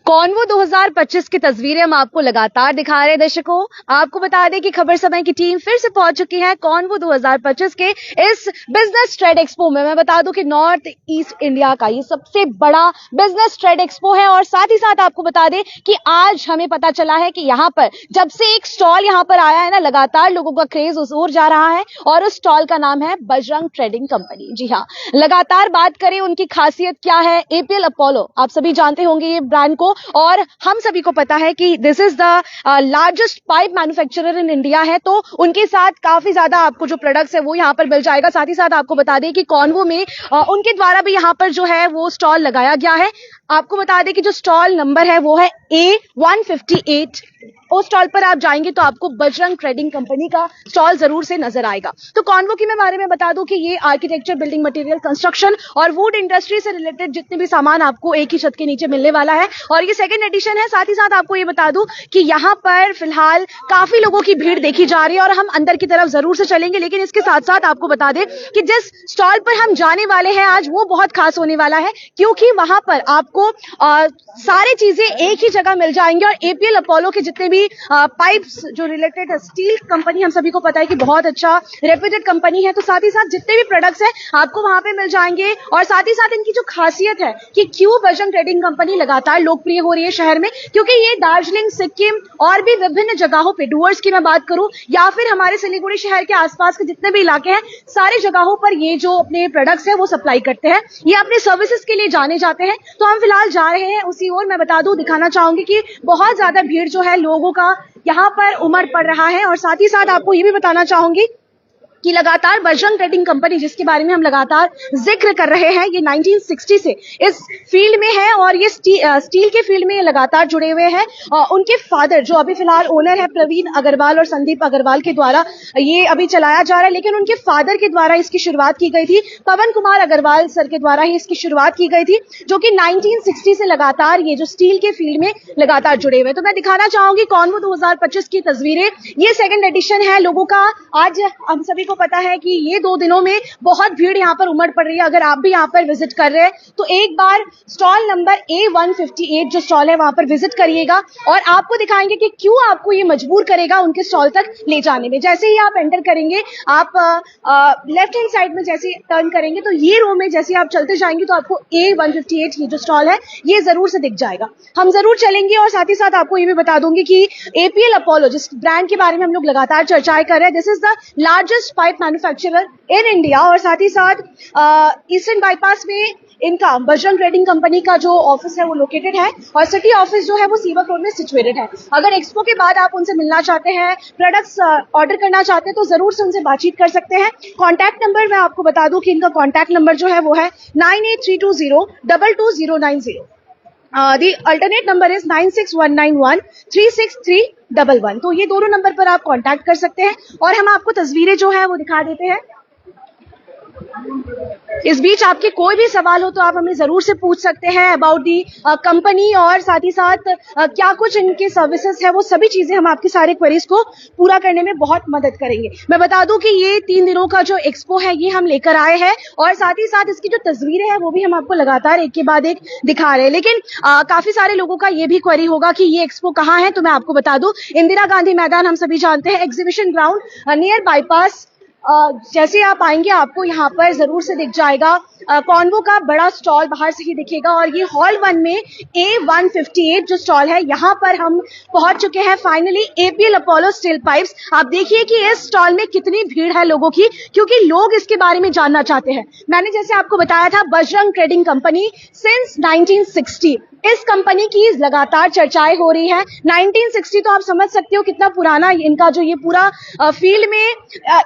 Convo 2025 की तस्वीरें हम आपको लगातार दिखा रहे हैं दर्शकों। आपको बता दें कि खबर समय की टीम फिर से पहुंच चुकी है कॉन्वो 2025 के इस बिजनेस ट्रेड एक्सपो में। मैं बता दूं कि नॉर्थ ईस्ट इंडिया का ये सबसे बड़ा बिजनेस ट्रेड एक्सपो है और साथ ही साथ आपको बता दें कि आज हमें पता चला है कि यहाँ पर जब से एक स्टॉल यहाँ पर आया है ना, लगातार लोगों का क्रेज उस ओर जा रहा है और उस स्टॉल का नाम है बजरंग ट्रेडिंग कंपनी। जी हाँ, लगातार बात करें उनकी खासियत क्या है, एपीएल अपोलो आप सभी जानते होंगे ये ब्रांड को, और हम सभी को पता है कि this is the largest pipe manufacturer in India है। तो उनके साथ काफी ज्यादा आपको जो प्रोडक्ट्स है वो यहाँ पर मिल जाएगा। साथ ही साथ आपको बता दें कि कॉन्वो में उनके द्वारा भी यहाँ पर जो है वो स्टॉल लगाया गया है। आपको बता दें कि जो स्टॉल नंबर है वो है A158। उस स्टॉल पर आप जाएंगे तो आपको बजरंग ट्रेडिंग कंपनी का स्टॉल जरूर से नजर आएगा। तो कॉन्वो की मैं बारे में बता दूं कि ये आर्किटेक्चर, बिल्डिंग मटेरियल, कंस्ट्रक्शन और वुड इंडस्ट्री से रिलेटेड जितने भी सामान आपको एक ही छत के नीचे मिलने वाला है और ये सेकंड एडिशन है। साथ ही साथ आपको ये बता दूं कि यहाँ पर फिलहाल काफी लोगों की भीड़ देखी जा रही है और हम अंदर की तरफ जरूर से चलेंगे, लेकिन इसके साथ साथ आपको बता दें कि जिस स्टॉल पर हम जाने वाले हैं आज वो बहुत खास होने वाला है, क्योंकि वहां पर आपको सारी चीजें एक ही जगह मिल जाएंगे और एपीएल अपोलो के जितने भी पाइप्स जो रिलेटेड है, स्टील कंपनी हम सभी को पता है कि बहुत अच्छा रेप्यूटेड कंपनी है, तो साथ ही साथ जितने भी प्रोडक्ट्स हैं आपको वहां पे मिल जाएंगे। और साथ ही साथ इनकी जो खासियत है कि क्यों बजरंग ट्रेडिंग कंपनी लगातार लोकप्रिय हो रही है शहर में, क्योंकि ये दार्जिलिंग, सिक्किम और भी विभिन्न जगहों पे, डुवर्स की मैं बात करूं या फिर हमारे सिलीगुड़ी शहर के आसपास के जितने भी इलाके हैं, सारी जगहों पर ये जो अपने प्रोडक्ट्स है वो सप्लाई करते हैं। ये अपने सर्विसेज के लिए जाने जाते हैं। तो हम फिलहाल जा रहे हैं उसी ओर। मैं बता दूं, दिखाना चाहूंगी कि बहुत ज्यादा भीड़ जो है लोगों का यहाँ पर उमड़ पड़ रहा है। और साथ ही साथ आपको ये भी बताना चाहूंगी कि लगातार बजरंग ट्रेडिंग कंपनी जिसके बारे में हम लगातार जिक्र कर रहे हैं, ये 1960 से इस फील्ड में है और ये स्टील के फील्ड में लगातार जुड़े हुए हैं। उनके फादर जो अभी फिलहाल ओनर है प्रवीण अग्रवाल और संदीप अग्रवाल के द्वारा ये अभी चलाया जा रहा है, लेकिन उनके फादर के द्वारा इसकी शुरुआत की गई थी। पवन कुमार अग्रवाल सर के द्वारा ही इसकी शुरुआत की गई थी, जो कि 1960 से लगातार ये जो स्टील के फील्ड में लगातार जुड़े हुए। तो मैं दिखाना चाहूंगी कॉन्वो 2025 की तस्वीरें। ये सेकंड एडिशन है। लोगों का आज हम सभी को पता है कि ये 2 दिनों में बहुत भीड़ यहाँ पर उमड़ पड़ रही है। अगर आप भी यहाँ पर विजिट कर रहे हैं तो एक बार स्टॉल नंबर A158 जो स्टॉल है वहां पर विजिट करिएगा और आपको दिखाएंगे कि क्यों आपको ये मजबूर करेगा उनके स्टॉल तक ले जाने में। जैसे ही आप एंटर करेंगे, आप लेफ्ट हैंड साइड में जैसे टर्न करेंगे तो ये रो में जैसे आप चलते जाएंगे तो आपको A158 ये जो स्टॉल है ये जरूर से दिख जाएगा। हम जरूर चलेंगे और साथ ही साथ आपको ये भी बता दूंगी कि एपीएल अपोलो जिस ब्रांड के बारे में हम लोग लगातार चर्चाएं कर रहे हैं, this is the largest pipe manufacturer in India. और साथ ही साथ ईस्टर्न बाईपास में इनका बजरंग ट्रेडिंग कंपनी का जो ऑफिस है वो लोकेटेड है और सिटी ऑफिस जो है वो सीवक रोड में सिचुएटेड है। अगर एक्सपो के बाद आप उनसे मिलना चाहते हैं, प्रोडक्ट्स ऑर्डर करना चाहते हैं तो जरूर से उनसे बातचीत कर सकते हैं। कॉन्टैक्ट नंबर मैं आपको बता दूं कि इनका कॉन्टैक्ट नंबर जो है वो है 9832022090। The alternate number is 9619136311। तो ये दोनों नंबर पर आप कांटेक्ट कर सकते हैं और हम आपको तस्वीरें जो है वो दिखा देते हैं। इस बीच आपके कोई भी सवाल हो तो आप हमें जरूर से पूछ सकते हैं अबाउट दी कंपनी और साथ ही साथ क्या कुछ इनके सर्विसेज है, वो सभी चीजें हम आपके सारे क्वेरीज को पूरा करने में बहुत मदद करेंगे। मैं बता दूं कि ये 3 दिनों का जो एक्सपो है ये हम लेकर आए हैं और साथ ही साथ इसकी जो तस्वीरें हैं वो भी हम आपको लगातार एक के बाद एक दिखा रहे हैं। लेकिन काफी सारे लोगों का ये भी क्वेरी होगा कि ये एक्सपो कहाँ है, तो मैं आपको बता दूं इंदिरा गांधी मैदान हम सभी जानते हैं, एग्जीबिशन ग्राउंड नियर बाईपास। जैसे आप आएंगे आपको यहाँ पर जरूर से दिख जाएगा कॉन्वो का बड़ा स्टॉल बाहर से ही दिखेगा और ये हॉल 1 में A158 जो स्टॉल है यहाँ पर हम पहुंच चुके हैं finally. APL Apollo steel pipes, आप देखिए कि इस स्टॉल में कितनी भीड़ है लोगों की, क्योंकि लोग इसके बारे में जानना चाहते हैं। मैंने जैसे आपको बताया था बजरंग ट्रेडिंग कंपनी सिंस 1960 इस कंपनी की लगातार चर्चाएं हो रही है। 1960 तो आप समझ सकते हो कितना पुराना इनका जो ये पूरा फील्ड में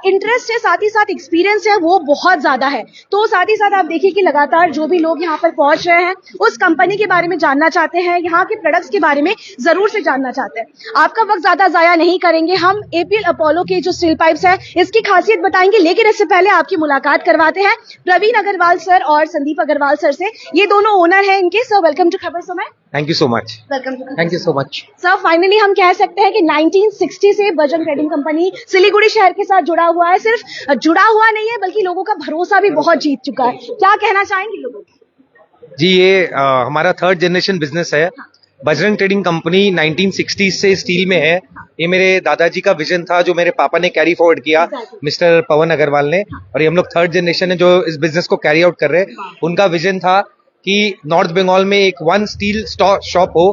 इंटरेस्ट है, साथ ही साथ एक्सपीरियंस है वो बहुत ज्यादा है। तो साथ ही साथ आप देखिए कि लगातार जो भी लोग यहाँ पर पहुंच रहे हैं उस कंपनी के बारे में जानना चाहते हैं, यहाँ के प्रोडक्ट्स के बारे में जरूर से जानना चाहते हैं। आपका वक्त ज्यादा जाया नहीं करेंगे, हम एपीएल अपोलो के जो स्टील पाइप्स है इसकी खासियत बताएंगे, लेकिन इससे पहले आपकी मुलाकात करवाते हैं प्रवीण अग्रवाल सर और संदीप अग्रवाल सर से। ये दोनों ओनर है इनके। Sir welcome to Khabar Samay. Thank you so much. Welcome to thank you so much. Sir finally हम कह सकते हैं कि 1960 से बजरंग ट्रेडिंग कंपनी सिलीगुड़ी शहर के साथ जुड़ा हुआ है। सिर्फ जुड़ा हुआ नहीं है बल्कि लोगों का भरोसा भी बहुत जीत चुका है। क्या कहना चाहेंगे लोगों को? जी ये हमारा 3rd जनरेशन बिजनेस है बजरंग ट्रेडिंग कंपनी 1960 से स्टील में है। ये मेरे दादाजी का विजन था जो मेरे पापा ने कैरी फॉरवर्ड किया, मिस्टर पवन अग्रवाल ने, और ये हम लोग थर्ड जनरेशन है जो इस बिजनेस को कैरी आउट कर रहे हैं। उनका विजन था कि नॉर्थ बंगाल में एक वन स्टील शॉप हो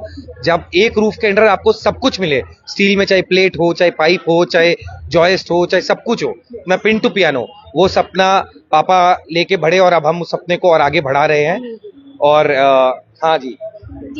जब एक रूफ के अंडर आपको सब कुछ मिले स्टील में, चाहे प्लेट हो, चाहे पाइप हो, चाहे जॉइस्ट हो, चाहे सब कुछ हो, मैं पिन टू पियानो। वो सपना पापा लेके बढ़े और अब हम उस सपने को और आगे बढ़ा रहे हैं। और हाँ जी,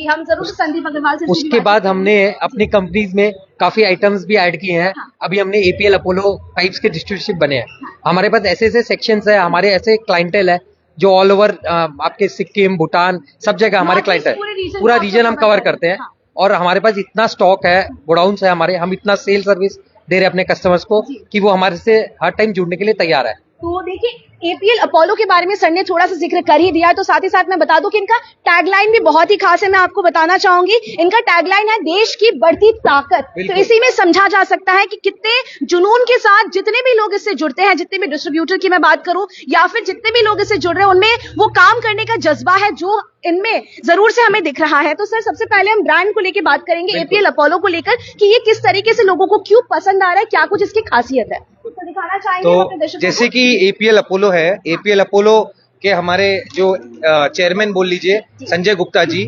हम जरूर संदीप अग्रवाल से उसके बाद हमने अपनी कंपनीज में काफी आइटम्स भी ऐड किए हैं। अभी हमने एपीएल अपोलो पाइप्स के डिस्ट्रीब्यूटरशिप बने हैं। हमारे पास ऐसे ऐसे सेक्शंस है, हमारे ऐसे क्लाइंटेल है जो ऑल ओवर आपके सिक्किम, भूटान, सब जगह हमारे क्लाइंट है। पूरा रीजन हम कवर करते हैं और हमारे पास इतना स्टॉक है, गोडाउन्स है हमारे, हम इतना सेल सर्विस दे रहे हैं अपने कस्टमर्स को कि वो हमारे से हर टाइम जुड़ने के लिए तैयार है। तो देखिए एपीएल अपोलो के बारे में सर ने थोड़ा सा जिक्र कर ही दिया, तो साथ ही साथ मैं बता दूं कि इनका टैगलाइन भी बहुत ही खास है। मैं आपको बताना चाहूंगी, इनका टैगलाइन है देश की बढ़ती ताकत। तो इसी में समझा जा सकता है कि कितने जुनून के साथ जितने भी लोग इससे जुड़ते हैं, जितने भी डिस्ट्रीब्यूटर की मैं बात करूं या फिर जितने भी लोग इससे जुड़ रहे हैं, उनमें वो काम करने का जज्बा है जो इनमें जरूर से हमें दिख रहा है। तो सर सबसे पहले हम ब्रांड को लेकर बात करेंगे, एपीएल अपोलो को लेकर, कि ये किस तरीके से लोगों को क्यों पसंद आ रहा है, क्या कुछ इसकी खासियत है, तो दिखाना चाहेंगे अपने तो दर्शकों जैसे को? कि एपीएल अपोलो है, एपीएल अपोलो के हमारे जो चेयरमैन बोल लीजिए संजय गुप्ता जी,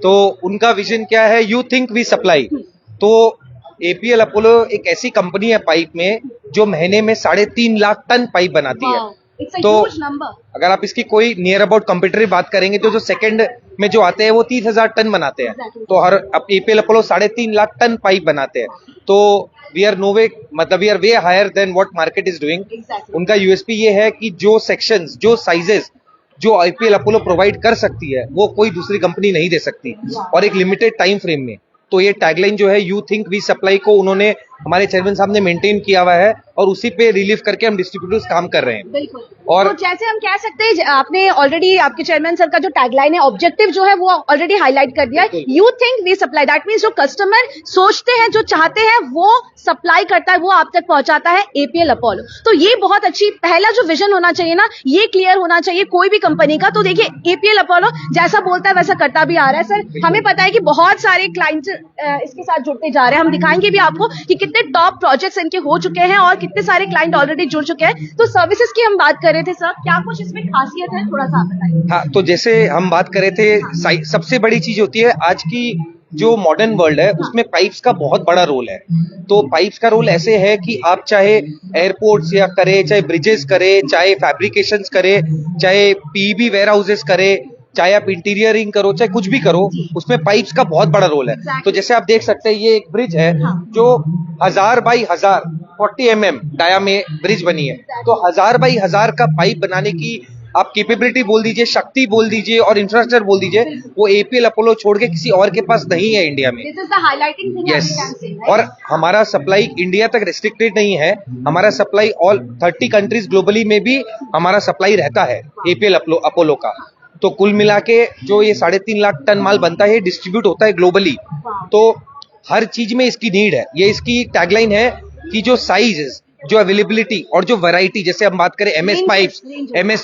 तो उनका विजन क्या है, यू थिंक वी सप्लाई। तो एपीएल अपोलो एक ऐसी कंपनी है पाइप में जो महीने में 3.5 लाख टन पाइप बनाती है। तो अगर आप इसकी कोई नियर अबाउट कंप्यूटर बात करेंगे तो जो सेकंड में जो आते हैं वो 30,000 टन बनाते हैं। तो हर APL Apollo 3.5 lakh ton pipe बनाते हैं। तो वी आर नो वे, मतलब we are way higher than what market is doing. उनका यूएसपी ये है कि जो सेक्शंस, जो साइजेस जो एपीएल अपोलो प्रोवाइड कर सकती है वो कोई दूसरी कंपनी नहीं दे सकती, और एक लिमिटेड टाइम फ्रेम में। तो ये टैगलाइन जो है यू थिंक वी सप्लाई को उन्होंने हमारे चेयरमैन साहब ने मेंटेन किया हुआ है और उसी पे रिलीव करके हम डिस्ट्रीब्यूटर्स काम कर रहे हैं। बिल्कुल। और तो जैसे हम कह सकते हैं, आपने ऑलरेडी आपके चेयरमैन सर का जो टैगलाइन है, ऑब्जेक्टिव जो है वो ऑलरेडी हाईलाइट कर दिया है, you think we supply. That means जो कस्टमर सोचते हैं, जो चाहते हैं, वो सप्लाई करता है, वो आप तक पहुंचाता है एपीएल अपोलो। तो ये बहुत अच्छी, पहला जो विजन होना चाहिए ना, ये क्लियर होना चाहिए कोई भी कंपनी का। तो देखिए एपीएल अपोलो जैसा बोलता है वैसा करता भी आ रहा है। सर हमें पता है कि बहुत सारे क्लाइंट्स इसके साथ जुड़ते जा रहे हैं। हम दिखाएंगे भी आपको कि कितने टॉप प्रोजेक्ट्स इनके हो चुके हैं और कितने सारे क्लाइंट ऑलरेडी जुड़ चुके हैं। तो सर्विसेज की हम बात कर रहे थे सर, क्या कुछ इसमें खासियत है, थोड़ा सा आप बताइए। हाँ, तो जैसे हम बात कर रहे थे, सबसे बड़ी चीज होती है आज की जो मॉडर्न वर्ल्ड है उसमें पाइप्स का बहुत बड़ा रोल है। तो पाइप्स का रोल ऐसे है कि आप चाहे एयरपोर्ट्स या करे, चाहे ब्रिजेस करे, चाहे फैब्रिकेशंस करे, चाहे पीबी वेयर हाउसेस करे, चाहे आप इंटीरियरिंग करो, चाहे कुछ भी करो, उसमें पाइप्स का बहुत बड़ा रोल है। तो जैसे आप देख सकते हैं ये एक ब्रिज है जो 1000 बाई 1000 40 mm डाया में ब्रिज बनी है। तो 1000 बाई 1000 का पाइप बनाने की आप कैपेबिलिटी बोल दीजिए, शक्ति बोल दीजिए और इंफ्रास्ट्रक्चर बोल दीजिए, वो एपीएल अपोलो छोड़ के किसी और के पास नहीं है इंडिया में। This is the highlighting thing. Yes, और हमारा सप्लाई इंडिया तक रिस्ट्रिक्टेड नहीं है, हमारा सप्लाई ऑल 30 कंट्रीज ग्लोबली में भी हमारा सप्लाई रहता है एपीएल अपोलो का। तो कुल मिला के जो ये 3.5 लाख टन माल बनता है डिस्ट्रीब्यूट होता है ग्लोबली। तो हर चीज में इसकी नीड है। ये इसकी टैगलाइन है कि जो साइज, जो अवेलेबिलिटी और जो वैरायटी, जैसे हम बात करें MS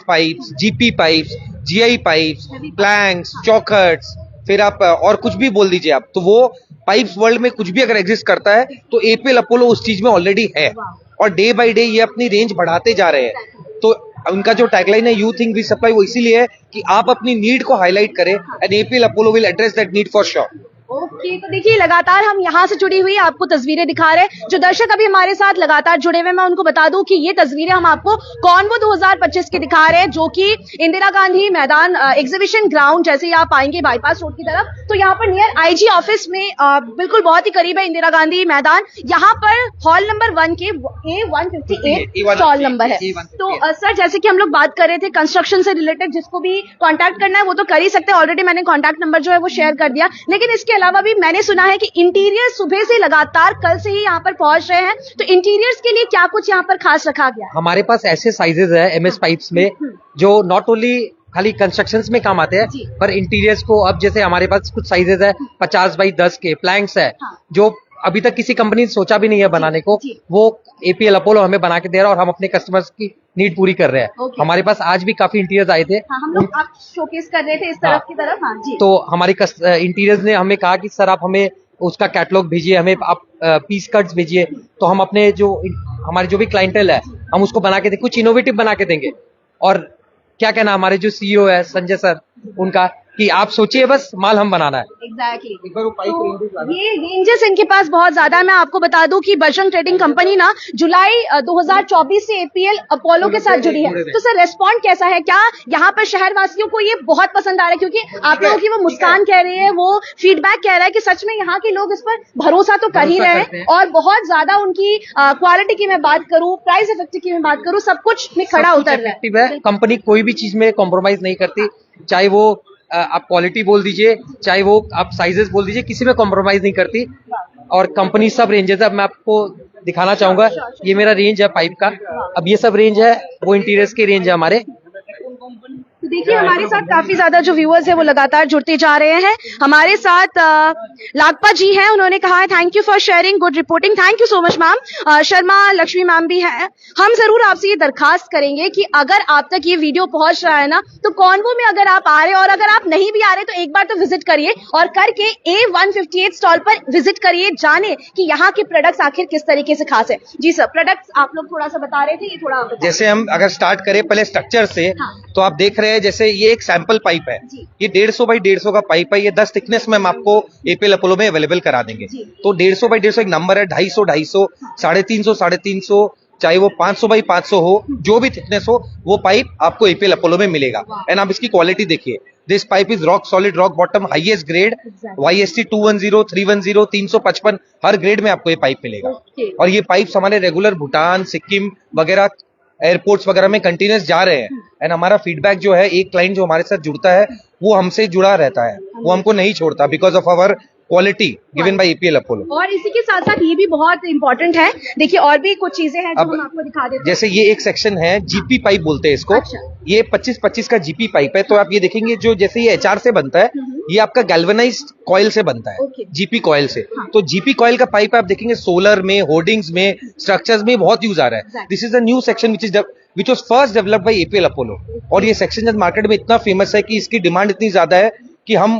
pipes, GP pipes, GI pipes, planks, चौखट्स, फिर आप और कुछ भी बोल दीजिए आप, तो वो पाइप्स वर्ल्ड में कुछ भी अगर एग्जिस्ट करता है तो एपीएल अपोलो उस चीज में ऑलरेडी है। और डे बाय डे ये अपनी रेंज बढ़ाते जा रहे हैं। तो उनका जो टैगलाइन है यू थिंक वी सप्लाई, वो इसीलिए है कि आप अपनी नीड को हाईलाइट करें and APL Apollo will address that need for sure. Okay, तो देखिए लगातार हम यहाँ से जुड़ी हुई आपको तस्वीरें दिखा रहे हैं। जो दर्शक अभी हमारे साथ लगातार जुड़े हुए, मैं उनको बता दूं कि ये तस्वीरें हम आपको कॉन्वो 2025 की दिखा रहे हैं, जो कि इंदिरा गांधी मैदान एग्जीबिशन ग्राउंड, जैसे ही आप आएंगे बाईपास रोड की तरफ, तो यहाँ पर नियर आईजी ऑफिस में बिल्कुल बहुत ही करीब है इंदिरा गांधी मैदान। यहाँ पर हॉल नंबर 1 के A158 स्टॉल नंबर है। तो सर जैसे कि हम लोग बात कर रहे थे कंस्ट्रक्शन से रिलेटेड, जिसको भी कॉन्टैक्ट करना है वो तो कर ही सकते हैं। ऑलरेडी मैंने कॉन्टैक्ट नंबर जो है वो शेयर कर दिया, लेकिन इसके अलावा भी मैंने सुना है कि इंटीरियर सुबह से लगातार कल से ही यहाँ पर पहुंच रहे हैं। तो इंटीरियर्स के लिए क्या कुछ यहाँ पर खास रखा गया? हमारे पास ऐसे साइजेस है एमएस पाइप्स में जो नॉट ओनली खाली कंस्ट्रक्शंस में काम आते हैं पर इंटीरियर्स को, अब जैसे हमारे पास कुछ साइजेस है 50 बाई 10 के प्लैंक्स है जो अभी तक किसी कंपनी ने सोचा भी नहीं है बनाने को, जी। वो एपीएल अपोलो हमें बना के दे रहा है और हम अपने कस्टमर्स की नीड पूरी कर रहे हैं। Okay. हमारे पास आज भी काफी इंटीरियर्स आए थे, हाँ, हम लोग आप शोकेस कर रहे थे इस तरफ हाँ। की तरफ। हाँ जी। तो हमारे इंटीरियर्स ने हमें कहा कि सर आप हमें उसका कैटलॉग भेजिए, हमें आप पीस कट्स भेजिए, तो हम अपने जो हमारे जो भी क्लाइंटल है हम उसको बना के कुछ इनोवेटिव बना के देंगे। और क्या कहना हमारे जो सीईओ है संजय सर उनका, कि आप सोचिए बस माल हम बनाना है। एग्जैक्टली एक बार वो पाइप रेंजेस तो ये रेंजेस इनके पास बहुत ज्यादा है। मैं आपको बता दूं कि बजरंग ट्रेडिंग कंपनी ना जुलाई 2024 से एपीएल अपोलो के साथ जुड़ी है। तो सर रेस्पॉन्ड कैसा है? क्या यहाँ पर शहर वासियों को ये बहुत पसंद आ रहा है? क्योंकि आप लोगों की वो मुस्कान कह रही है, वो फीडबैक कह रहा है कि सच में यहाँ के लोग इस पर भरोसा तो कर ही भरोसा रहे करते हैं हैं। और बहुत ज्यादा उनकी क्वालिटी की मैं बात करूं, प्राइस इफेक्टिव की मैं बात करूं, सब कुछ में खड़ा उतर रहा है। इफेक्टिव है, कंपनी कोई भी चीज में कॉम्प्रोमाइज नहीं करती, चाहे वो आप क्वालिटी बोल दीजिए, चाहे वो आप साइजेस बोल दीजिए, किसी में कॉम्प्रोमाइज नहीं करती। और कंपनी सब रेंजेस है, अब मैं आपको दिखाना चाहूंगा, ये मेरा रेंज है पाइप का। अब ये सब रेंज है, वो इंटीरियर्स के रेंज है हमारे। तो देखिए हमारे साथ काफी ज्यादा जो व्यूअर्स है वो लगातार जुड़ते जा रहे हैं। हमारे साथ लागपा जी हैं, उन्होंने कहा है thank you for sharing good reporting. Thank you so much ma'am. Sharma Lakshmi ma'am भी हैं। हम जरूर आपसे ये दरखास्त करेंगे कि अगर आप तक ये वीडियो पहुंच रहा है ना, तो कॉन्वो में अगर आप आ रहे हैं और अगर आप नहीं भी आ रहे तो एक बार तो विजिट करिए और करके A158 स्टॉल पर विजिट करिए, जाने कि यहाँ के प्रोडक्ट्स आखिर किस तरीके से खास है। जी सर, प्रोडक्ट्स आप लोग थोड़ा सा बता रहे थे, ये थोड़ा आप बताइए। जैसे हम अगर स्टार्ट करें पहले स्ट्रक्चर से, हाँ। तो आप देख रहे हैं जैसे ये एक सैंपल पाइप है, जी। ये 150 बाई 150 का पाइप है। ये 10 थिकनेस में हम आपको एपीएल अपोलो में अवेलेबल करा देंगे। जी। तो 150 बाई 150 एक नंबर है, 250 250, 350 350, चाहे वो 500 बाई 500 हो, जो भी थिकनेस हो वो पाइप आपको एपीएल अपोलो में मिलेगा। एंड आप इसकी क्वालिटी देखिए, this pipe is rock solid, rock bottom, highest grade, YST 210, 310, 355, her grade में आपको ये पाइप मिलेगा। Okay. और ये पाइप्स हमारे रेगुलर भूटान, सिक्किम वगैरह एयरपोर्ट्स वगैरह में कंटिन्यूस जा रहे हैं। एंड हमारा फीडबैक जो है, एक क्लाइंट जो हमारे साथ जुड़ता है वो हमसे जुड़ा रहता है, वो हमको नहीं छोड़ता, because of our quality given by APL Apollo. और इसी के साथ साथ ये भी बहुत इंपॉर्टेंट है, देखिए और भी कुछ चीजें हैं जो अब हम आपको दिखा देते हैं। जैसे ये एक सेक्शन है, जीपी पाइप बोलते हैं इसको। अच्छा। ये 25-25 का जीपी पाइप है। तो आप ये देखेंगे जो जैसे ये HR से बनता है, ये आपका गैल्वेनाइज्ड कॉइल से बनता है, Okay. जीपी कॉइल से। हाँ। तो जीपी कॉइल का पाइप आप देखेंगे सोलर में, होर्डिंग्स में, स्ट्रक्चर्स में बहुत यूज आ रहा है। Exactly. This is a new section which was first developed by APL Apollo. और ये सेक्शन मार्केट में इतना फेमस है कि इसकी डिमांड इतनी ज्यादा है कि हम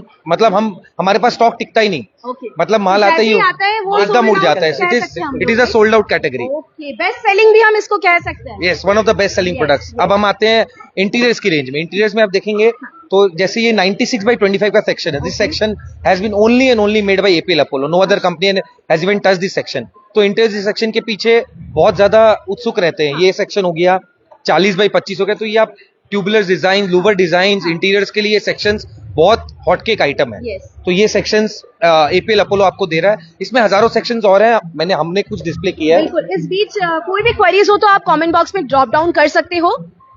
हमारे पास स्टॉक टिकता ही नहीं। Okay. मतलब माल आता ही जैसे आता है वो एकदम sold उड़ out जाता है। कह सकते हैं हम इट इज लोग, अ sold out category. Okay, best selling भी हम इसको कह सकते हैं। Yes, one of the best selling Yes, products. yes. अब हम आते हैं इंटीरियर्स की रेंज में। इंटीरियर्स में आप देखेंगे तो जैसे ये 96 बाई 25 का सेक्शन है। This section has been only and only made by APL Apollo, no other company has even touch this section. तो इंटीरियर्स सेक्शन के पीछे बहुत ज्यादा उत्सुक रहते हैं। ये सेक्शन हो गया 40 बाई 25 हो गया। तो ये आप tubular design, Louvre design, interiors के लिए सेक्शंस बहुत हॉटकेक आइटम है। Yes. तो ये सेक्शंस एपीएल अपोलो आपको दे रहा है। इसमें हजारों सेक्शंस और हैं, हमने कुछ डिस्प्ले किया है। बिल्कुल। इस बीच कोई भी क्वेरीज हो तो आप कमेंट बॉक्स में ड्रॉप डाउन कर सकते हो।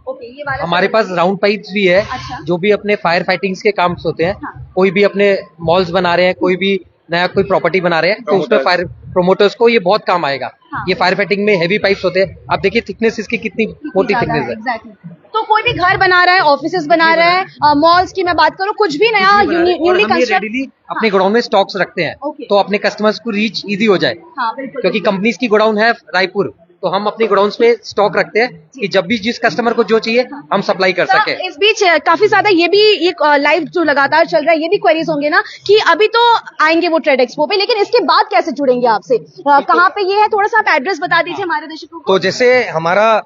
ओके, ये वाला हमारे पास राउंड पाइप्स भी है, अच्छा। जो भी अपने फायर फाइटिंग्स के काम होते हैं। हाँ। कोई भी अपने मॉल्स बना रहे हैं, कोई भी नया कोई प्रॉपर्टी बना रहे हैं, तो उसमें फायर प्रोमोटर्स को ये बहुत काम आएगा। हाँ। ये फायर फाइटिंग में हेवी पाइप्स होते हैं। आप देखिए थिकनेस इसकी कितनी मोटी थिकनेस है। एग्जैक्टली। तो कोई भी घर बना रहा है, ऑफिसेज बना रहा है, मॉल्स की मैं बात करूं, कुछ भी नया और न्यूली हम ये कंस्ट्रक्ट। रेडीली अपने गोडाउन में स्टॉक्स रखते हैं, Okay. तो अपने कस्टमर्स को रीच इजी हो जाए। हाँ बिल्कुल, क्योंकि कंपनीज की गोडाउन है रायपुर, तो हम अपनी गोडाउन में स्टॉक रखते हैं कि जब भी जिस कस्टमर को जो चाहिए हम सप्लाई कर तो सके। इस बीच काफी ज्यादा ये भी एक लाइव जो लगातार चल रहा है, ये भी क्वेरीज होंगे ना कि अभी तो आएंगे वो ट्रेड एक्सपो पे, लेकिन इसके बाद कैसे जुड़ेंगे आपसे? कहाँ पे ये है, थोड़ा सा आप एड्रेस बता दीजिए हमारे दर्शकों को। तो जैसे हमारा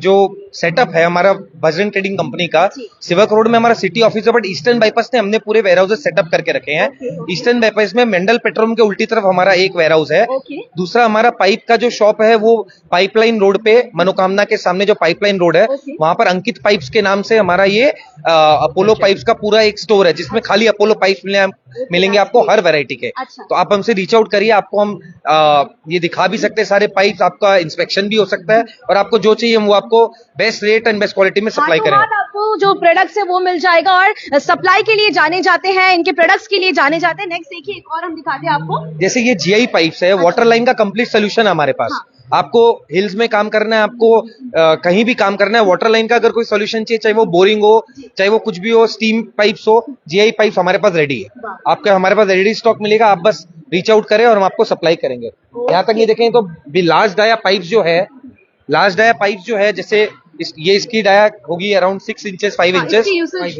जो सेटअप है हमारा बजरंग ट्रेडिंग कंपनी का, जी। सिवक रोड में हमारा सिटी ऑफिस है, बट ईस्टर्न बाईपास में हमने पूरे वेयर हाउसेस सेटअप करके रखे हैं। Okay. ईस्टर्न बाईपास में मेंडल पेट्रोल के उल्टी तरफ हमारा एक वेयर हाउस है। Okay. दूसरा हमारा पाइप का जो शॉप है वो पाइपलाइन रोड पे, मनोकामना के सामने जो पाइपलाइन रोड है, Okay. वहां पर अंकित पाइप्स के नाम से हमारा ये अपोलो पाइप्स का पूरा एक स्टोर है, जिसमें खाली अपोलो पाइप्स मिलेंगे आपको हर वैरायटी के। अच्छा। तो आप हमसे रीच आउट करिए, आपको हम ये दिखा भी सकते हैं सारे पाइप्स, आपका इंस्पेक्शन भी हो सकता है, और आपको जो चाहिए हम वो आपको best rate and best quality में सप्लाई हाथों करेंगे। हाथ आपको जो प्रोडक्ट्स है वो मिल जाएगा, और सप्लाई के लिए जाने जाते हैं, इनके प्रोडक्ट्स के लिए जाने जाते हैं। नेक्स्ट देखिए एक और हम दिखाते हैं आपको। जैसे ये जीआई पाइप्स है, वाटर लाइन का कंप्लीट सोल्यूशन है हमारे पास। हाँ। आपको हिल्स में काम करना है, आपको कहीं भी काम करना है, वाटर लाइन का अगर कोई सोल्यूशन चाहिए, चाहे वो बोरिंग हो, चाहे वो कुछ भी हो, स्टीम पाइप्स हो, जीआई पाइप्स हमारे पास रेडी है। वाह। आपका हमारे पास रेडी स्टॉक मिलेगा। आप बस रीच आउट करें और हम आपको सप्लाई करेंगे। यहाँ तक ये देखें तो लार्ज डाया पाइप्स जो है जैसे ये इसकी डाया होगी अराउंड 6 इंचेस 5 इंचेस।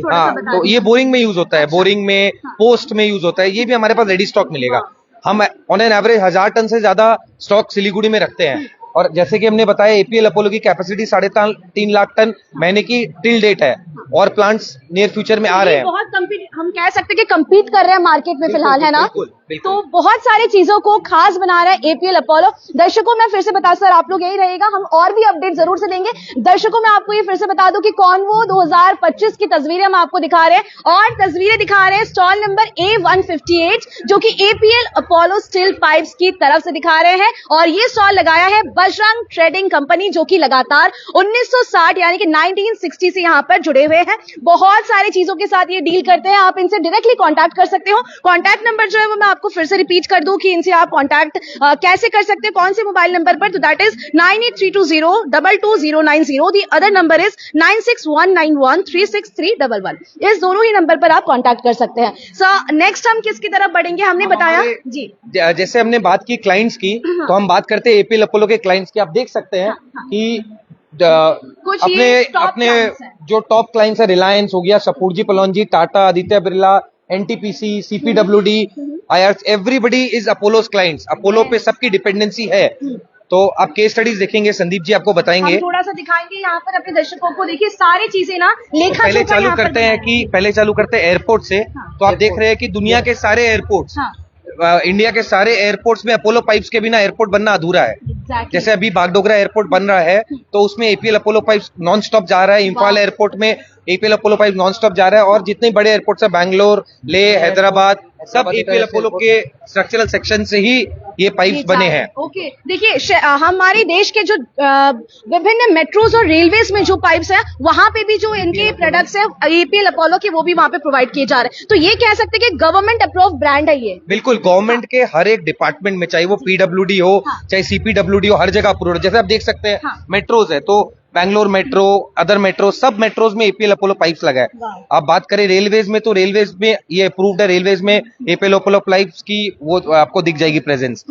हाँ, तो ये बोरिंग में यूज होता है, बोरिंग में, पोस्ट में यूज होता है। ये भी हमारे पास रेडी स्टॉक मिलेगा। हम ऑन एन एवरेज 1000 टन से ज्यादा स्टॉक सिलीगुड़ी में रखते हैं। और जैसे कि हमने बताया एपीएल अपोलो की कैपेसिटी 3.5 लाख टन महीने की टिल डेट है, और प्लांट्स नियर फ्यूचर में आ रहे हैं। बहुत हम कह सकते हैं कि कम्पीट कर रहे हैं मार्केट में फिलहाल, है ना? बिल्कुल। तो बहुत सारी चीजों को खास बना रहा है एपीएल अपोलो। दर्शकों मैं फिर से बता, सर आप लोग यही रहेगा, हम और भी अपडेट जरूर से देंगे। दर्शकों मैं आपको ये फिर से बता दूं कि कॉन्वो 2025 की तस्वीरें हम आपको दिखा रहे हैं, और तस्वीरें दिखा रहे हैं स्टॉल नंबर A158 जो कि एपीएल अपोलो स्टील पाइप्स की तरफ से दिखा रहे हैं। और ये स्टॉल लगाया है बजरंग ट्रेडिंग कंपनी, जो कि लगातार 1960 यानी कि 1960 से यहाँ पर जुड़े हुए हैं। बहुत सारी चीजों के साथ ये डील करते हैं। आप इनसे डायरेक्टली कांटेक्ट कर सकते हो। कांटेक्ट नंबर जो है वो मैं आपको फिर से रिपीट कर दूं कि इनसे आप कांटेक्ट कैसे कर सकते हैं, कौन से मोबाइल नंबर पर, तो that is 9832022090। The other number is 9619136311। इस दोनों ही नंबर पर आप कांटेक्ट कर सकते हैं। सर नेक्स्ट हम किसकी तरफ बढ़ेंगे, हमने बताया जी, जैसे हमने बात की क्लाइंट्स की, तो हम बात करते हैं एपीएल अपोलो के क्लाइंट्स की। आप देख सकते हैं कि कुछ ये अपने जो टॉप क्लाइंट्स है, रिलायंस हो गया, Shapoorji Pallonji, Tata, Aditya Birla, NTPC, CPWD, IRS, everybody is Apollos clients. Apollo पे सबकी डिपेंडेंसी है। तो आप केस स्टडीज देखेंगे, संदीप जी आपको बताएंगे। हम थोड़ा सा दिखाएंगे यहाँ पर अपने दर्शकों को। देखिए सारी चीजें ना लेखा पहले चालू करते हैं एयरपोर्ट से। तो आप देख रहे हैं कि दुनिया के सारे एयरपोर्ट्स, इंडिया के सारे एयरपोर्ट्स में अपोलो पाइप्स के बिना एयरपोर्ट बनना अधूरा है। जैसे अभी बागडोगरा एयरपोर्ट बन रहा है, तो उसमें APL Apollo pipes non stop जा रहा है। इंफाल एयरपोर्ट में APL Apollo pipe non stop जा रहा है। और जितने बड़े एयरपोर्ट्स है, बैंगलोर, ले, हैदराबाद, सब एपीएल अपोलो के स्ट्रक्चरल सेक्शन से ही ये पाइप्स बने हैं। ओके, देखिए हमारे देश के जो विभिन्न मेट्रोज और रेलवेज में जो पाइप्स हैं, वहां पे भी जो इनके प्रोडक्ट्स हैं एपीएल अपोलो के, वो भी वहां पे प्रोवाइड किए जा रहे हैं। तो ये कह सकते हैं कि गवर्नमेंट अप्रूव ब्रांड है ये। बिल्कुल, गवर्नमेंट के हर एक डिपार्टमेंट में, चाहे वो पीडब्ल्यूडी हो, चाहे सीपीडब्ल्यूडी हो, हर जगह अप्रूव है। जैसे आप देख सकते हैं मेट्रोज है, तो बैंगलोर मेट्रो, अदर मेट्रो, सब मेट्रोज में एपीएल अपोलो पाइप्स लगा है। आप बात करें रेलवेज में, तो रेलवेज में ये अप्रूव्ड है। रेलवेज में एपीएल अपोलो पाइप्स की वो आपको दिख जाएगी प्रेजेंस।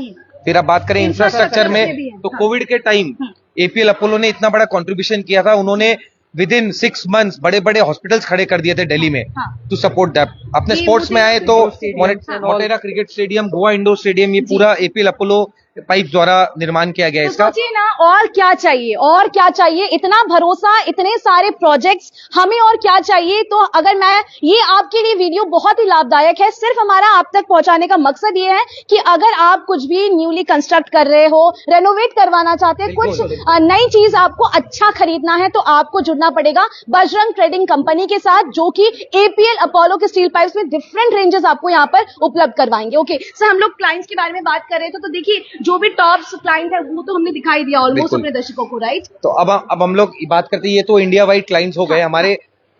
फिर आप बात करें इंफ्रास्ट्रक्चर में, तो कोविड के टाइम एपीएल अपोलो ने इतना बड़ा कंट्रीब्यूशन किया था। उन्होंने विद इन 6 मंथ्स बड़े बड़े हॉस्पिटल्स खड़े कर दिए थे दिल्ली में टू सपोर्ट दैट। अपने स्पोर्ट्स में आए तो Motera cricket stadium, Goa indoor stadium, ये पूरा एपीएल अपोलो पाइप द्वारा निर्माण किया गया है इसका। सोचिए ना, और क्या चाहिए, और क्या चाहिए? इतना भरोसा, इतने सारे प्रोजेक्ट्स, हमें और क्या चाहिए? तो अगर मैं, ये आपके लिए वीडियो बहुत ही लाभदायक है। सिर्फ हमारा आप तक पहुंचाने का मकसद ये है कि अगर आप कुछ भी न्यूली कंस्ट्रक्ट कर रहे हो, रेनोवेट करवाना चाहते हैं, कुछ नई चीज आपको अच्छा खरीदना है, तो आपको जुड़ना पड़ेगा बजरंग ट्रेडिंग कंपनी के साथ, जो कि एपीएल अपोलो के स्टील पाइप्स में डिफरेंट रेंजेस आपको यहाँ पर उपलब्ध करवाएंगे। ओके सर, हम लोग क्लाइंट्स के बारे में बात कर रहे थे, तो देखिए जो भी टॉप क्लाइंट है वो तो हमने दिखाई दिया ऑलमोस्ट अपने दर्शकों को, राइट? तो अब हम लोग बात करते हैं, ये तो इंडिया वाइड क्लाइंट्स हो गए हमारे।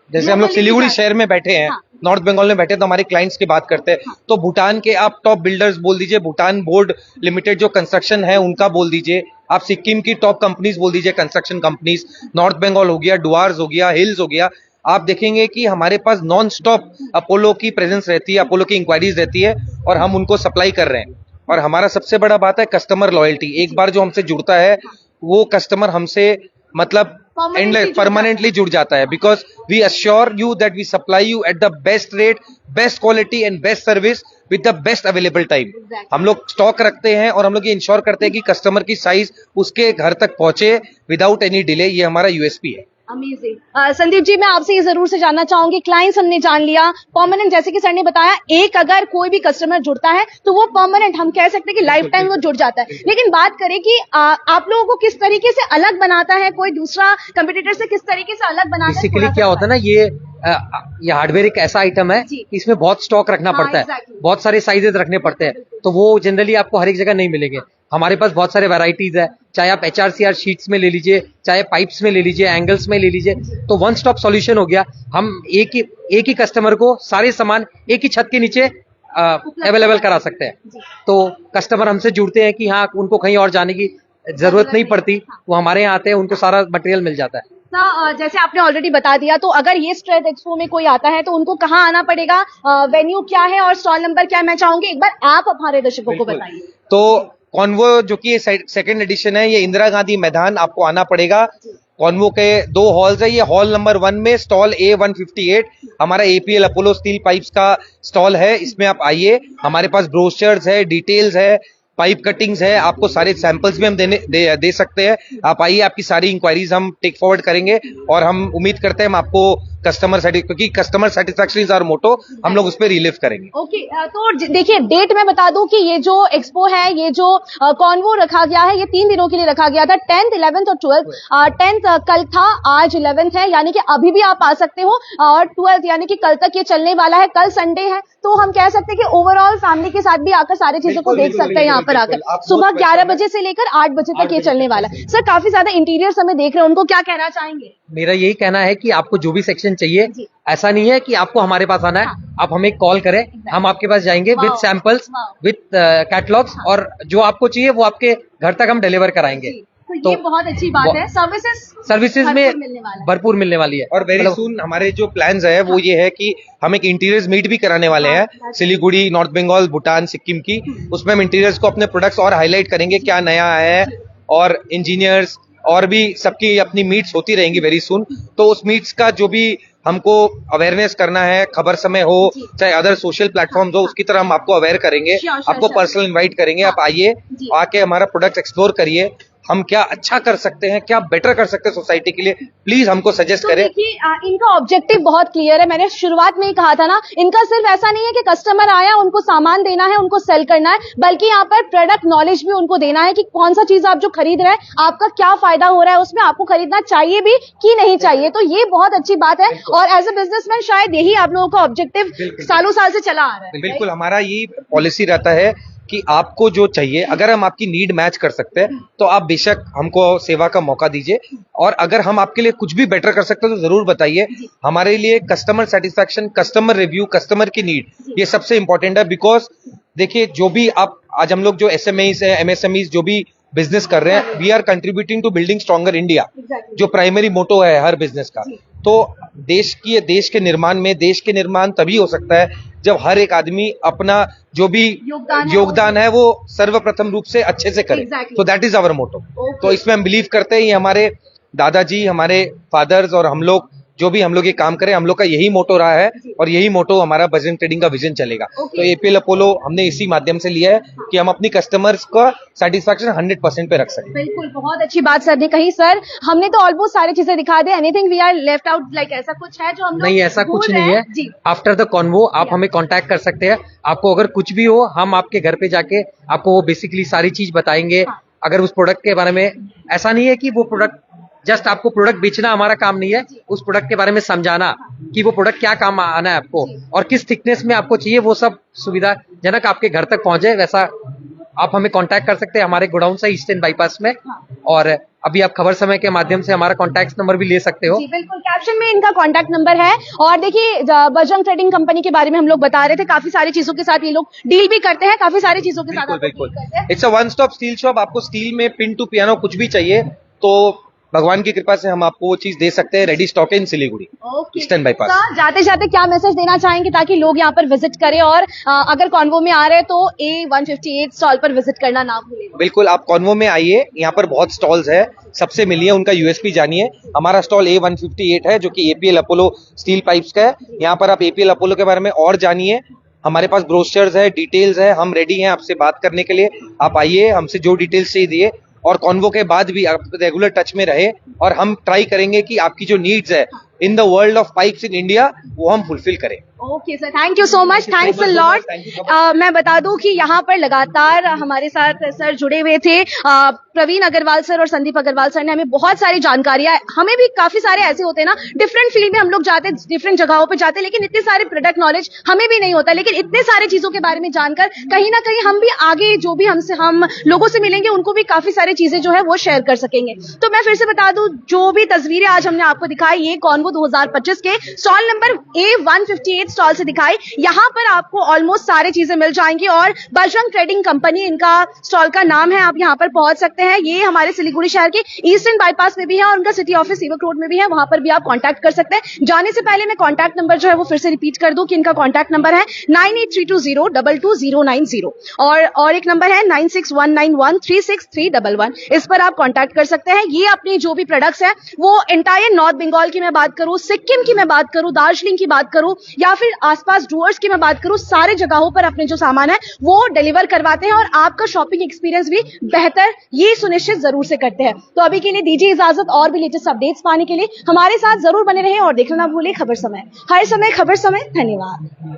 जैसे हम लोग सिलीगुड़ी शहर में बैठे हैं, नॉर्थ बंगाल में बैठे, तो हमारे क्लाइंट्स की बात करते हैं। तो भूटान के आप टॉप बिल्डर्स बोल दीजिए, भूटान बोर्ड लिमिटेड जो कंस्ट्रक्शन है उनका बोल दीजिए। आप सिक्किम की टॉप कंपनीज बोल दीजिए, कंस्ट्रक्शन कंपनीज। नॉर्थ बंगाल हो गया, डुआर्स हो गया, हिल्स हो गया। आप देखेंगे कि हमारे पास नॉन स्टॉप अपोलो की प्रेजेंस रहती है, अपोलो की इंक्वायरीज रहती है, और हम उनको सप्लाई कर रहे हैं। और हमारा सबसे बड़ा बात है कस्टमर लॉयल्टी। एक बार जो हमसे जुड़ता है, वो कस्टमर हमसे मतलब परमानेंटली जुड़ जाता है, because we assure you that we supply you at the best rate, best quality and best service with the best available time. हम लोग स्टॉक रखते हैं और हम लोग ये इंश्योर करते हैं कि कस्टमर की साइज उसके घर तक पहुंचे विदाउट एनी डिले। ये हमारा यूएसपी है। अमेजिंग। संदीप जी, मैं आपसे ये जरूर से जानना चाहूंगी, क्लाइंट्स हमने जान लिया, परमानेंट, जैसे कि सर ने बताया, एक अगर कोई भी कस्टमर जुड़ता है तो वो परमानेंट, हम कह सकते हैं कि लाइफ टाइम वो जुड़ जाता है। लेकिन बात करें कि आप लोगों को किस तरीके से अलग बनाता है, कोई दूसरा कंपटीटर से किस तरीके से अलग बनाता है? बेसिकली क्या होता है ना, ये हार्डवेयर एक ऐसा आइटम है कि इसमें बहुत स्टॉक रखना पड़ता है, बहुत सारे साइजेस रखने पड़ते हैं, तो वो जनरली आपको हर एक जगह नहीं मिलेंगे। हमारे पास बहुत सारे वैरायटीज है, चाहे आप HRCR शीट्स में ले लीजिए, चाहे पाइप्स में ले लीजिए, एंगल्स में ले लीजिए, तो वन स्टॉप सॉल्यूशन हो गया। हम एक ही कस्टमर को सारे सामान एक ही छत के नीचे अवेलेबल करा सकते हैं। तो कस्टमर हमसे जुड़ते हैं कि हाँ, उनको कहीं और जाने की जरूरत नहीं पड़ती, वो हमारे यहाँ आते हैं, उनको सारा मटेरियल मिल जाता है। जैसे आपने ऑलरेडी बता दिया, तो अगर ये स्ट्रेट एक्सपो में कोई आता है तो उनको कहाँ आना पड़ेगा, वेन्यू क्या है और स्टॉल नंबर क्या है, मैं चाहूंगी एक बार आप हमारे दर्शकों को बताइए। तो कॉन्वो जो कि ये सेकंड एडिशन है, ये इंदिरा गांधी मैदान आपको आना पड़ेगा। कॉन्वो के 2 हॉल्स है, ये हॉल नंबर 1 में स्टॉल A158 हमारा APL अपोलो स्टील पाइप्स का स्टॉल है। इसमें आप आइए, हमारे पास ब्रोशर्स है, डिटेल्स है, पाइप कटिंग्स है, आपको सारे सैंपल्स भी हम दे सकते हैं। आप आइए, आपकी सारी इंक्वायरीज हम टेक फॉरवर्ड करेंगे और हम उम्मीद करते हैं हम आपको क्योंकि customer satisfaction is our motto, हम लोग उस पर रिलीव करेंगे। ओके, तो देखिए डेट मैं बता दूं कि ये जो एक्सपो है, ये जो कॉन्वो रखा गया है, ये 3 दिनों के लिए रखा गया था, 10th, 11th और 12th। 10th कल था, आज 11th है, यानी कि अभी भी आप आ सकते हो, और 12th यानी कि कल तक ये चलने वाला है। कल संडे है, तो हम कह सकते हैं कि ओवरऑल फैमिली के साथ भी आकर सारी चीजों को देख सकते हैं यहाँ पर आकर। सुबह 11 बजे से लेकर 8 बजे तक ये चलने वाला है। सर, काफी ज्यादा इंटीरियर हमें देख रहे हैं, उनको क्या कहना चाहेंगे? मेरा यही कहना है कि आपको जो भी सेक्शन चाहिए, ऐसा नहीं है कि आपको हमारे पास आना है, आप हमें कॉल करें, हम आपके पास जाएंगे विद सैंपल्स, विद कैटलॉग्स, और जो आपको चाहिए वो आपके घर तक हम डिलीवर कराएंगे। तो ये बहुत अच्छी बात है, सर्विसेज में भरपूर मिलने वाली है। और वेरी सून हमारे जो प्लान्स है वो ये है कि हम एक इंटीरियर्स मीट भी कराने वाले हैं सिलीगुड़ी, नॉर्थ बंगाल, भूटान, सिक्किम की। उसमें हम इंटीरियर्स को, अपने प्रोडक्ट्स और हाईलाइट करेंगे, क्या नया है, और इंजीनियर्स और भी सबकी अपनी मीट्स होती रहेंगी वेरी सून। तो उस मीट्स का जो भी हमको अवेयरनेस करना है, खबर समय हो चाहे अदर सोशल प्लेटफॉर्म्स हो, उसकी तरह हम आपको अवेयर करेंगे, आपको पर्सनल इनवाइट करेंगे। आप आइए, आके हमारा प्रोडक्ट एक्सप्लोर करिए, हम क्या अच्छा कर सकते हैं, क्या बेटर कर सकते हैं सोसाइटी के लिए, प्लीज हमको सजेस्ट करें। देखिए, इनका ऑब्जेक्टिव बहुत क्लियर है, मैंने शुरुआत में ही कहा था ना, इनका सिर्फ ऐसा नहीं है कि कस्टमर आया उनको सामान देना है, उनको सेल करना है, बल्कि यहाँ पर प्रोडक्ट नॉलेज भी उनको देना है कि कौन सा चीज आप जो खरीद रहे हैं, आपका क्या फायदा हो रहा है उसमें, आपको खरीदना चाहिए भी कि नहीं चाहिए। तो ये बहुत अच्छी बात है, और एज ए बिजनेसमैन शायद यही आप लोगों का ऑब्जेक्टिव सालों साल से चला आ रहा है। बिल्कुल, हमारा ये पॉलिसी रहता है कि आपको जो चाहिए, अगर हम आपकी नीड मैच कर सकते हैं तो आप बेशक हमको सेवा का मौका दीजिए, और अगर हम आपके लिए कुछ भी बेटर कर सकते हैं तो जरूर बताइए। हमारे लिए customer satisfaction, customer review, customer की नीड, ये सबसे इंपॉर्टेंट है। बिकॉज देखिए, जो भी आप आज हम लोग जो SMEs है, MSMEs जो भी बिजनेस कर रहे हैं, we are contributing to building stronger India, जो प्राइमरी मोटो है हर बिजनेस का। तो देश के निर्माण तभी हो सकता है जब हर एक आदमी अपना जो भी योगदान है वो सर्वप्रथम रूप से अच्छे से करे। तो दैट इज आवर मोटो। तो इसमें हम बिलीव करते हैं, ये हमारे दादाजी, हमारे फादर्स और हम लोग जो भी हम लोग ये काम करें, हम लोग का यही मोटो रहा है, और यही मोटो हमारा बजरंग ट्रेडिंग का विजन चलेगा। तो APL अपोलो हमने इसी माध्यम से लिया है कि हम अपनी कस्टमर्स का सेटिस्फैक्शन 100% पे रख सकें। बिल्कुल, बहुत अच्छी बात सर ने कही। सर, हमने तो ऑलमोस्ट सारी चीजें दिखा दी, anything we are left out, like ऐसा कुछ है जो हम नहीं, ऐसा कुछ नहीं है। आफ्टर द कॉन्वो आप हमें कांटेक्ट कर सकते हैं, आपको अगर कुछ भी हो, हम आपके घर पे जाके आपको वो बेसिकली सारी चीज बताएंगे। अगर उस प्रोडक्ट के बारे में, ऐसा नहीं है कि वो प्रोडक्ट जस्ट आपको प्रोडक्ट बेचना हमारा काम नहीं है, उस प्रोडक्ट के बारे में समझाना कि वो प्रोडक्ट क्या काम आना है आपको, और किस थिकनेस में आपको चाहिए, वो सब सुविधाजनक आपके घर तक पहुंचे, वैसा आप हमें कांटेक्ट कर सकते हैं हमारे गोडाउन से ईस्टर्न बाईपास में। और अभी आप खबर समय के माध्यम से हमारा कांटेक्ट नंबर भी ले सकते हो। जी बिल्कुल, कैप्शन में इनका कांटेक्ट नंबर है। और देखिए, बजरंग ट्रेडिंग कंपनी के बारे में हम लोग बता रहे थे, काफी सारी चीजों के साथ ये लोग डील भी करते हैं, काफी सारी चीजों के साथ बिल्कुल, it's a one stop steel shop. आपको स्टील में पिन टू पियानो कुछ भी चाहिए तो भगवान की कृपा से हम आपको वो चीज दे सकते हैं। रेडी स्टॉक है इन सिलीगुड़ी, ईस्टर्न बाईपास। जाते जाते क्या मैसेज देना चाहेंगे ताकि लोग यहाँ पर विजिट करें, और अगर कॉन्वो में आ रहे हैं तो A158 स्टॉल पर विजिट करना ना भूलें। बिल्कुल, आप कॉन्वो में आइए, यहाँ पर बहुत स्टॉल्स है, सबसे मिलिए, उनका USP जानिए। हमारा स्टॉल A158 है जो कि APL अपोलो स्टील पाइप्स का है। यहाँ पर आप APL अपोलो के बारे में और जानिए, हमारे पास ब्रोशर्स है, डिटेल्स है, हम रेडी हैं आपसे बात करने के लिए। आप आइए, हमसे जो डिटेल्स चाहिए दिए, और कॉन्वो के बाद भी आप रेगुलर टच में रहे, और हम ट्राई करेंगे कि आपकी जो नीड्स है in the world of pipes in India, वो हम फुलफिल करें। Okay sir, thank you so much, thanks a lot. मैं बता दूं कि यहाँ पर लगातार हमारे साथ सर जुड़े हुए थे, प्रवीण अग्रवाल सर और संदीप अग्रवाल सर ने हमें बहुत सारी जानकारियां, हमें भी काफी सारे ऐसे होते हैं ना, डिफरेंट फील्ड में हम लोग जाते, डिफरेंट जगहों पे जाते, लेकिन इतने सारे प्रोडक्ट नॉलेज हमें भी नहीं होता, लेकिन इतने सारे चीजों के बारे में जानकर कहीं ना कहीं हम भी आगे जो भी हम लोगों से मिलेंगे उनको भी काफी सारी चीजें जो है वो शेयर कर सकेंगे। तो मैं फिर से बता दूं, जो भी तस्वीरें आज हमने आपको दिखाई, ये कॉन्वो 2025 के स्टॉल नंबर A158 एक स्टॉल से दिखाई, यहाँ पर आपको ऑलमोस्ट सारी चीजें मिल जाएंगी और बजरंग ट्रेडिंग कंपनी इनका स्टॉल का नाम है। आप यहाँ पर पहुंच सकते हैं। ये हमारे सिलीगुड़ी शहर के ईस्टर्न बाईपास में भी है और उनका सिटी ऑफिस सेवक रोड में भी है, वहां पर भी आप कांटेक्ट कर सकते हैं। जाने से पहले मैं कांटेक्ट नंबर जो है वो फिर से रिपीट कर दूं कि इनका कांटेक्ट नंबर है 9832022090 और एक नंबर है 9619136311। इस पर आप कांटेक्ट कर सकते हैं। ये अपने जो भी प्रोडक्ट्स हैं वो एंटायर नॉर्थ बंगाल की मैं बात करूं, सिक्किम की मैं बात करूं, दार्जिलिंग की बात करूं या फिर आसपास डूअर्स की मैं बात करूं, सारे जगहों पर अपने जो सामान है वो डिलीवर करवाते हैं और आपका शॉपिंग एक्सपीरियंस भी बेहतर ये सुनिश्चित जरूर से करते हैं। तो अभी के लिए दीजिए इजाजत, और भी लेटेस्ट अपडेट्स पाने के लिए हमारे साथ जरूर बने रहें और देखना ना भूलें खबर समय, हर समय खबर समय। धन्यवाद।